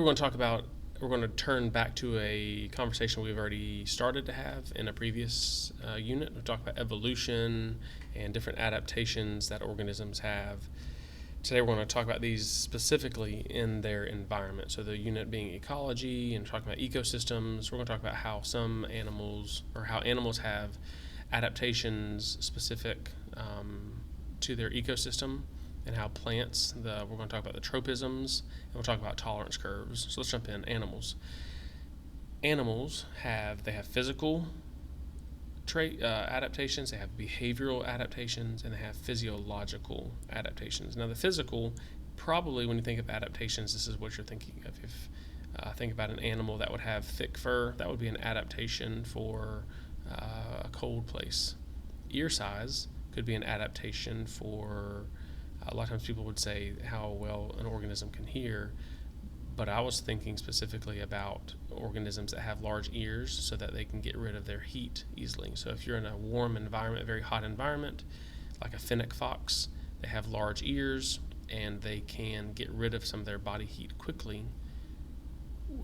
We're going to talk about, we're going to turn back to a conversation we've already started to have in a previous unit. We'll talk about evolution and different adaptations that organisms have. Today we're going to talk about these specifically in their environment. So the unit being ecology and talking about ecosystems. We're going to talk about how some animals, or how animals have adaptations specific to their ecosystem, and how plants, we're going to talk about the tropisms, and we'll talk about tolerance curves. So let's jump in. Animals have physical trait adaptations, they have behavioral adaptations, and they have physiological adaptations. Now the physical, probably when you think of adaptations, this is what you're thinking of. If think about an animal that would have thick fur, that would be an adaptation for a cold place. Ear size could be an adaptation for, a lot of times people would say how well an organism can hear, but I was thinking specifically about organisms that have large ears so that they can get rid of their heat easily. So if you're in a warm environment, a very hot environment, like a fennec fox, they have large ears and they can get rid of some of their body heat quickly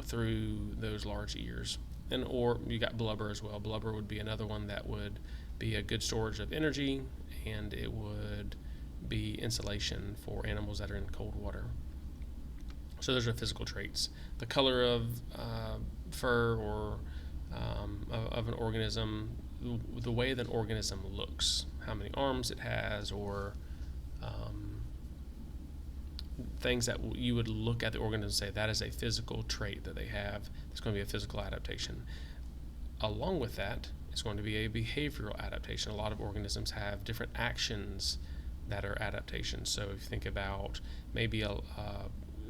through those large ears. And or you got blubber as well. Blubber would be another one that would be a good storage of energy, and it would be insulation for animals that are in cold water. So those are physical traits. The color of fur or of an organism, the way that an organism looks, how many arms it has, or things that you would look at the organism and say that is a physical trait that they have. It's going to be a physical adaptation. Along with that, it's going to be a behavioral adaptation. A lot of organisms have different actions that are adaptations. So if you think about maybe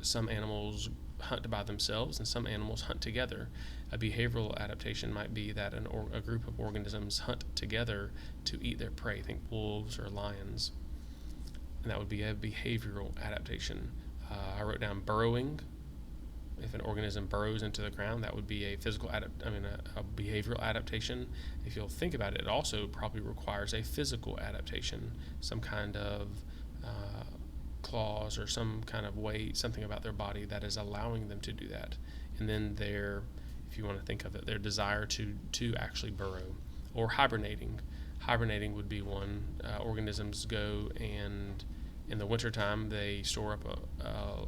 some animals hunt by themselves and some animals hunt together. A behavioral adaptation might be that a group of organisms hunt together to eat their prey. Think wolves or lions. And that would be a behavioral adaptation. I wrote down burrowing. If an organism burrows into the ground, that would be a a behavioral adaptation. If you'll think about it, it also probably requires a physical adaptation, some kind of claws or some kind of way, something about their body that is allowing them to do that. And then if you want to think of it, their desire to actually burrow. Or hibernating. Hibernating would be one. Organisms go and in the wintertime they store up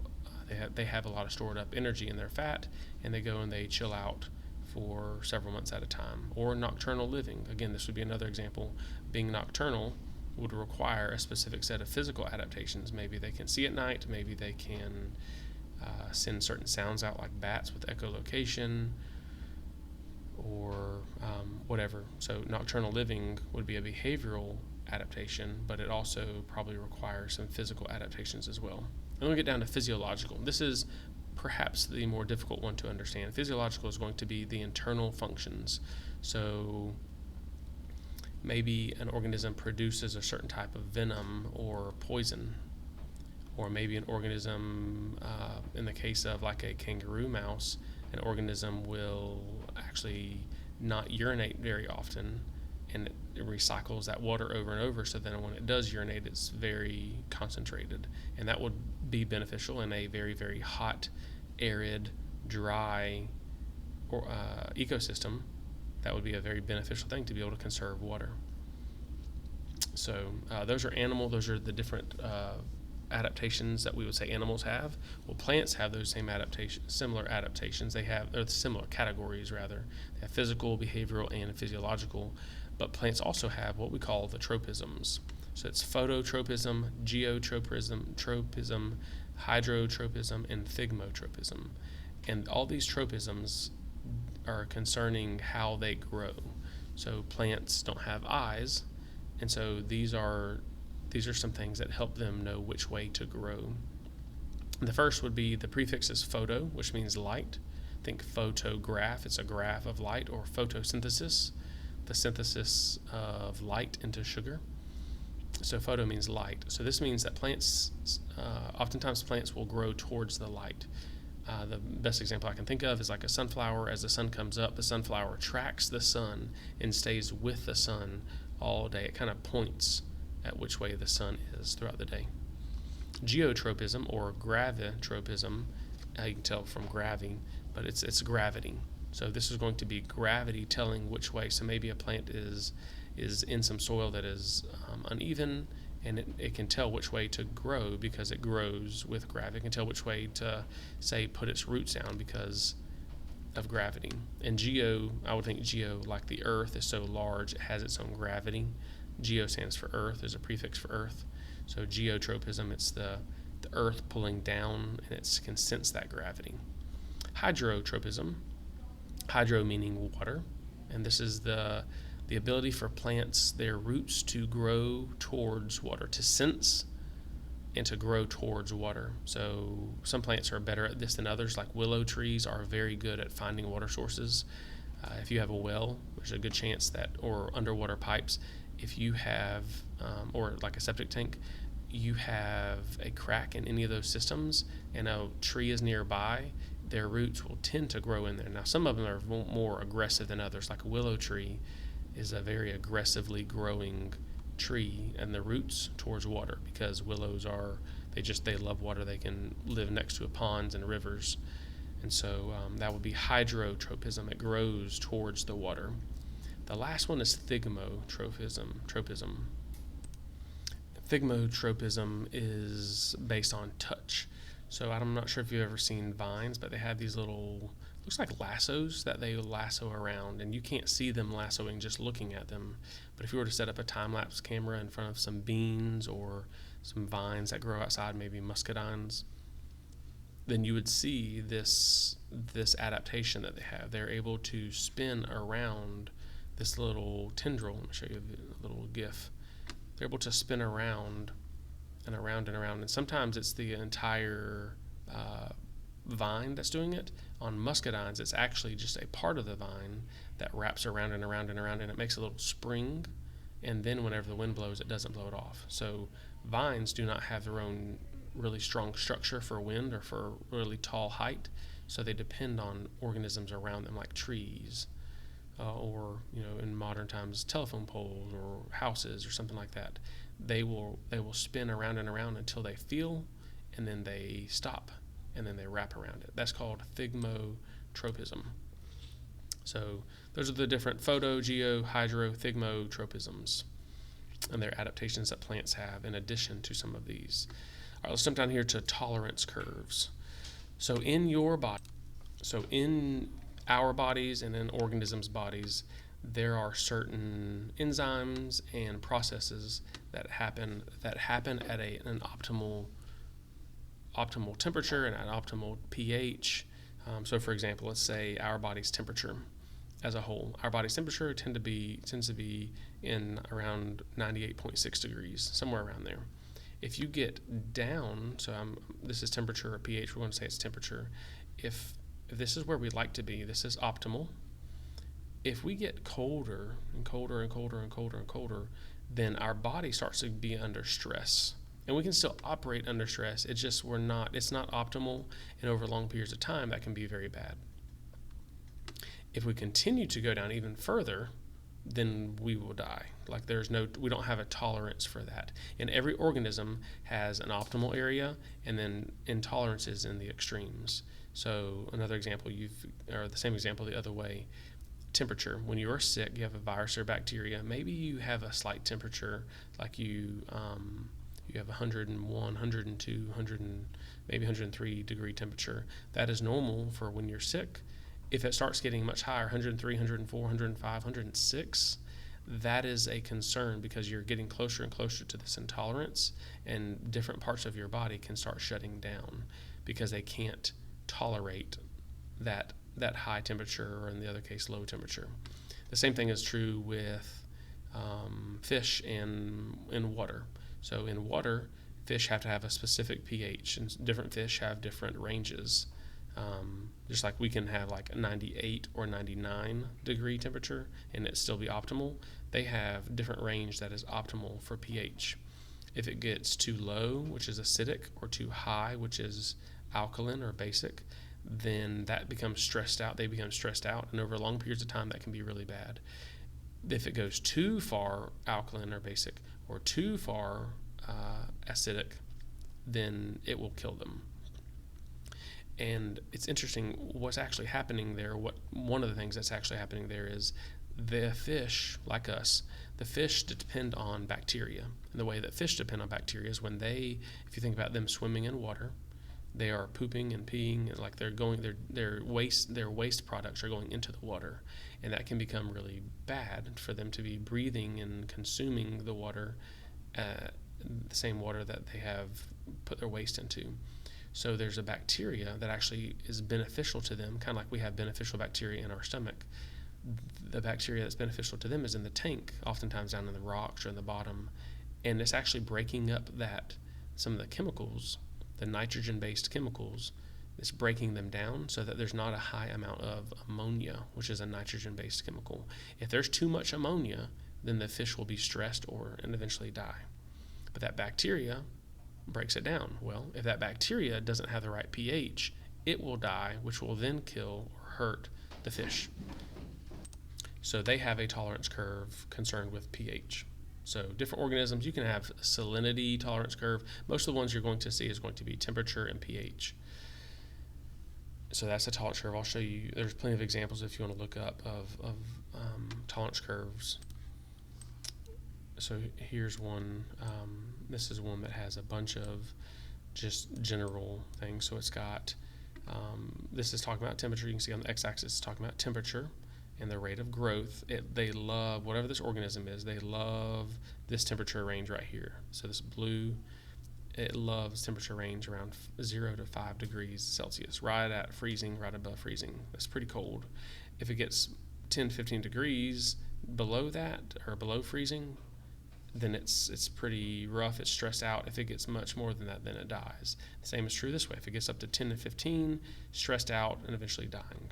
they have a lot of stored up energy in their fat, and they go and they chill out for several months at a time. Or nocturnal living. Again, this would be another example. Being nocturnal would require a specific set of physical adaptations. Maybe they can see at night, maybe they can send certain sounds out like bats with echolocation, or whatever. So nocturnal living would be a behavioral adaptation, but it also probably requires some physical adaptations as well. And we get down to physiological. This is perhaps the more difficult one to understand. Physiological is going to be the internal functions. So maybe an organism produces a certain type of venom or poison, or maybe an organism, in the case of like a kangaroo mouse, an organism will actually not urinate very often, and it recycles that water over and over, so then when it does urinate, it's very concentrated, and that would be beneficial in a very, very hot, arid, dry ecosystem. That would be a very beneficial thing to be able to conserve water. So those are the different adaptations that we would say animals have. Well, plants have those similar adaptations. They have, or similar categories rather. They have physical, behavioral, and physiological. But plants also have what we call the tropisms. So it's phototropism, geotropism, hydrotropism, and thigmotropism. And all these tropisms are concerning how they grow. So plants don't have eyes, and so these are some things that help them know which way to grow. The first would be the prefix is photo, which means light. Think photograph, it's a graph of light, or photosynthesis, the synthesis of light into sugar. So photo means light. So this means that oftentimes plants will grow towards the light. The best example I can think of is like a sunflower. As the sun comes up, the sunflower tracks the sun and stays with the sun all day. It kind of points at which way the sun is throughout the day. Geotropism or gravitropism You can tell from gravity, but it's gravity. So this is going to be gravity telling which way. So maybe a plant is in some soil that is uneven, and it can tell which way to grow because it grows with gravity. It can tell which way to, say, put its roots down because of gravity. And I would think geo, like the earth is so large, it has its own gravity. Geo stands for earth, is a prefix for earth. So geotropism, it's the earth pulling down, and it can sense that gravity. Hydrotropism, hydro meaning water, and this is the ability for plants, their roots, to grow towards water, to sense and to grow towards water. So some plants are better at this than others, like willow trees are very good at finding water sources. If you have a well, there's a good chance that, or underwater pipes, if you have, or like a septic tank, you have a crack in any of those systems and a tree is nearby, their roots will tend to grow in there. Now, some of them are more aggressive than others, like a willow tree is a very aggressively growing tree, and the roots towards water, because willows they love water. They can live next to ponds and rivers, and so that would be hydrotropism. It grows towards the water. The last one is thigmotropism. Thigmotropism is based on touch. So I'm not sure if you've ever seen vines, but they have these little, looks like lassos that they lasso around, and you can't see them lassoing just looking at them. But if you were to set up a time-lapse camera in front of some beans or some vines that grow outside, maybe muscadines, then you would see this adaptation that they have. They're able to spin around this little tendril. Let me show you a little GIF. They're able to spin around and around and around, and sometimes it's the entire vine that's doing it. On muscadines, it's actually just a part of the vine that wraps around and around and around, and it makes a little spring, and then whenever the wind blows, it doesn't blow it off. So vines do not have their own really strong structure for wind or for really tall height, so they depend on organisms around them, like trees, or in modern times, telephone poles or houses or something like that. They will spin around and around until they feel, and then they stop, and then they wrap around it. That's called thigmotropism. So those are the different photo, geo, hydro, thigmotropisms, and their adaptations that plants have in addition to some of these. All right, let's jump down here to tolerance curves. So in our bodies and in organisms' bodies, there are certain enzymes and processes that happen at an optimal temperature and an optimal pH. So, for example, let's say our body's temperature as a whole. Our body's temperature tends to be in around 98.6 degrees, somewhere around there. If you get down, this is temperature or pH. We're going to say it's temperature. If this is where we'd like to be, this is optimal. If we get colder and colder and colder and colder and colder, then our body starts to be under stress. And we can still operate under stress. It's just it's not optimal, and over long periods of time, that can be very bad. If we continue to go down even further, then we will die. We don't have a tolerance for that. And every organism has an optimal area, and then intolerances in the extremes. So another example, or the same example the other way, temperature. When you are sick, you have a virus or bacteria, maybe you have a slight temperature, like you have 101, 102, maybe 103 degree temperature. That is normal for when you're sick. If it starts getting much higher, 103, 104, 105, 106, that is a concern, because you're getting closer and closer to this intolerance, and different parts of your body can start shutting down because they can't tolerate that high temperature, or in the other case, low temperature. The same thing is true with fish in water. So in water, fish have to have a specific pH, and different fish have different ranges. Just like we can have like a 98 or 99 degree temperature and it still be optimal, they have different range that is optimal for pH. If it gets too low, which is acidic, or too high, which is alkaline or basic, then that becomes stressed out. They become stressed out, and over long periods of time, that can be really bad. If it goes too far alkaline or basic, or too far acidic, then it will kill them. And it's interesting what's actually happening there. One of the things that's actually happening there is the fish, like us, the fish depend on bacteria. And the way that fish depend on bacteria is when if you think about them swimming in water, they are pooping and peeing, and like their waste products are going into the water, and that can become really bad for them to be breathing and consuming the water, the same water that they have put their waste into. So there's a bacteria that actually is beneficial to them, kind of like we have beneficial bacteria in our stomach. The bacteria that's beneficial to them is in the tank, oftentimes down in the rocks or in the bottom, and it's actually breaking up some of the chemicals, the nitrogen-based chemicals. It's breaking them down so that there's not a high amount of ammonia, which is a nitrogen-based chemical. If there's too much ammonia, then the fish will be stressed and eventually die. But that bacteria breaks it down. Well, if that bacteria doesn't have the right pH, it will die, which will then kill or hurt the fish. So they have a tolerance curve concerned with pH. So different organisms, you can have a salinity tolerance curve. Most of the ones you're going to see is going to be temperature and pH. So that's a tolerance curve. I'll show you. There's plenty of examples if you want to look up of tolerance curves. So here's one. This is one that has a bunch of just general things. So it's got, this is talking about temperature. You can see on the x-axis it's talking about temperature and the rate of growth. They love, whatever this organism is, they love this temperature range right here. So this blue, it loves temperature range around 0 to 5 degrees Celsius, right at freezing, right above freezing. That's pretty cold. If it gets 10, 15 degrees below that, or below freezing, then it's pretty rough, it's stressed out. If it gets much more than that, then it dies. The same is true this way. If it gets up to 10 to 15, stressed out and eventually dying.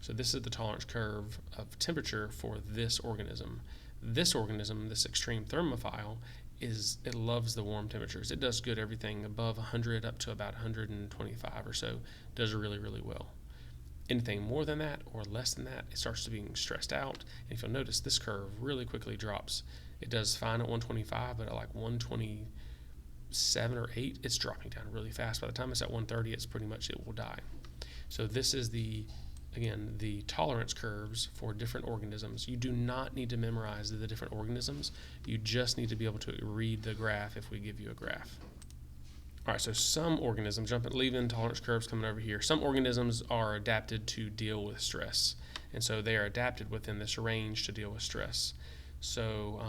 So this is the tolerance curve of temperature for this organism. This organism, this extreme thermophile, it loves the warm temperatures. It does good everything above 100 up to about 125 or so, does really, really well. Anything more than that or less than that, it starts to being stressed out. And if you'll notice, this curve really quickly drops. It does fine at 125, but at like 127 or 8, it's dropping down really fast. By the time it's at 130, it's pretty much it will die. So this is the tolerance curves for different organisms. You do not need to memorize the different organisms. You just need to be able to read the graph if we give you a graph. All right, so some organisms, leaving tolerance curves coming over here, some organisms are adapted to deal with stress. And so they are adapted within this range to deal with stress. So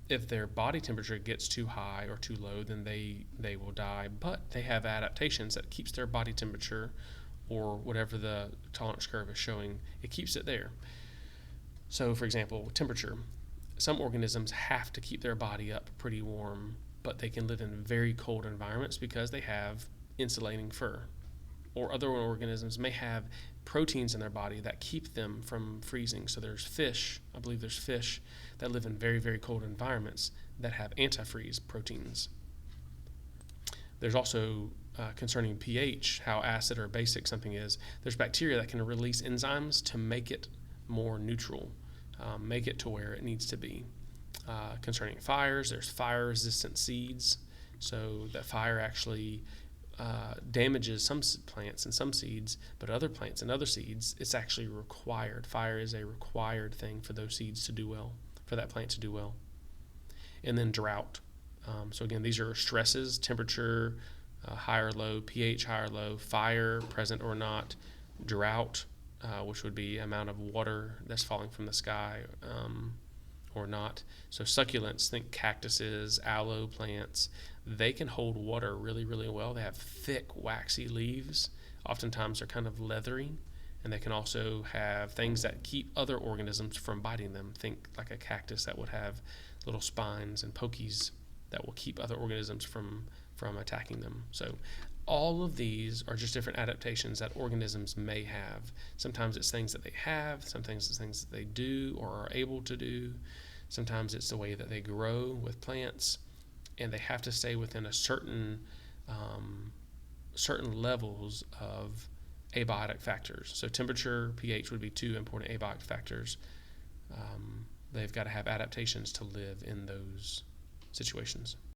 if their body temperature gets too high or too low, then they will die. But they have adaptations that keeps their body temperature, or whatever the tolerance curve is showing, it keeps it there. So for example, temperature. Some organisms have to keep their body up pretty warm, but they can live in very cold environments because they have insulating fur. Or other organisms may have proteins in their body that keep them from freezing. So there's fish, I believe there's fish that live in very, very cold environments that have antifreeze proteins. There's also concerning pH, how acid or basic something is. There's bacteria that can release enzymes to make it more neutral, make it to where it needs to be. Concerning fires, there's fire-resistant seeds. So that fire actually damages some plants and some seeds, but other plants and other seeds, it's actually required. Fire is a required thing for those seeds to do well, for that plant to do well. And then drought. So again, these are stresses: temperature, high or low, pH, high or low, fire, present or not, drought, which would be amount of water that's falling from the sky or not. So succulents, think cactuses, aloe plants, they can hold water really, really well. They have thick, waxy leaves. Oftentimes they're kind of leathery, and they can also have things that keep other organisms from biting them. Think like a cactus that would have little spines and pokies that will keep other organisms from attacking them. So all of these are just different adaptations that organisms may have. Sometimes it's things that they have, sometimes it's things that they do or are able to do. Sometimes it's the way that they grow with plants, and they have to stay within a certain levels of abiotic factors. So temperature, pH would be two important abiotic factors. They've got to have adaptations to live in those situations.